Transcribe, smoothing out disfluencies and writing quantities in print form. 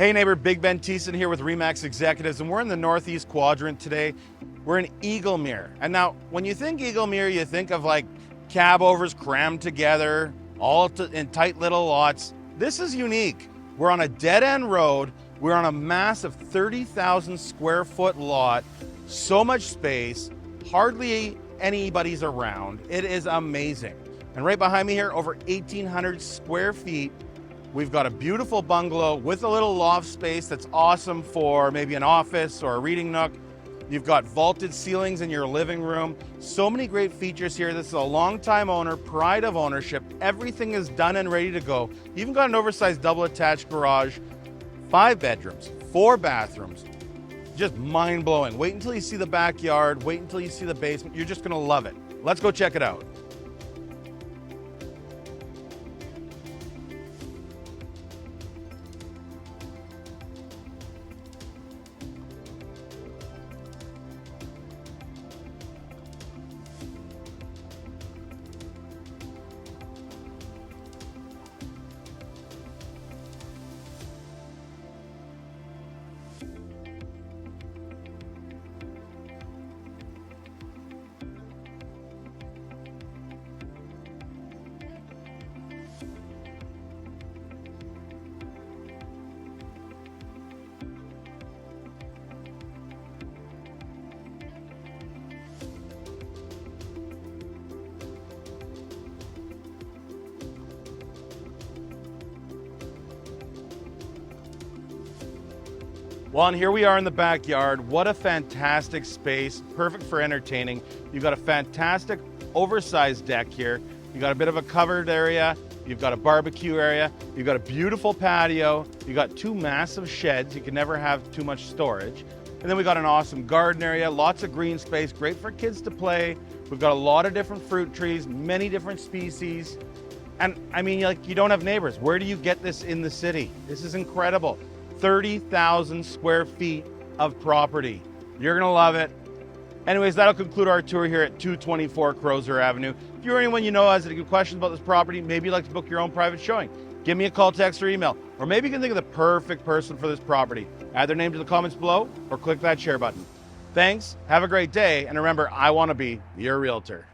Hey neighbor, Bigbenthiessen here with Remax Executives, and we're in the northeast quadrant today. We're in Eaglemere. And now, when you think Eaglemere, you think of like cab overs crammed together, all in tight little lots. This is unique. We're on a dead-end road. We're on a massive 30,000 square foot lot. So much space, hardly anybody's around. It is amazing. And right behind me here, over 1,800 square feet. We've got a beautiful bungalow with a little loft space that's awesome for maybe an office or a reading nook. You've got vaulted ceilings in your living room. So many great features here. This is a long-time owner, pride of ownership. Everything is done and ready to go. You even got an oversized double attached garage, 5 bedrooms, 4 bathrooms. Just mind-blowing. Wait until you see the backyard. Wait until you see the basement. You're just gonna love it. Let's go check it out. Well, and here we are in the backyard. What a fantastic space, perfect for entertaining. You've got a fantastic oversized deck here. You've got a bit of a covered area. You've got a barbecue area. You've got a beautiful patio. You've got 2 massive sheds. You can never have too much storage. And then we got an awesome garden area, lots of green space, great for kids to play. We've got a lot of different fruit trees, many different species. And I mean, like, you don't have neighbors. Where do you get this in the city? This is incredible. 30,000 square feet of property. You're gonna love it. Anyways, that'll conclude our tour here at 224 Crozier Avenue. If you're anyone you know has any questions about this property, maybe you'd like to book your own private showing, give me a call, text, or email. Or maybe you can think of the perfect person for this property. Add their name to the comments below or click that share button. Thanks, have a great day, and remember, I wanna be your realtor.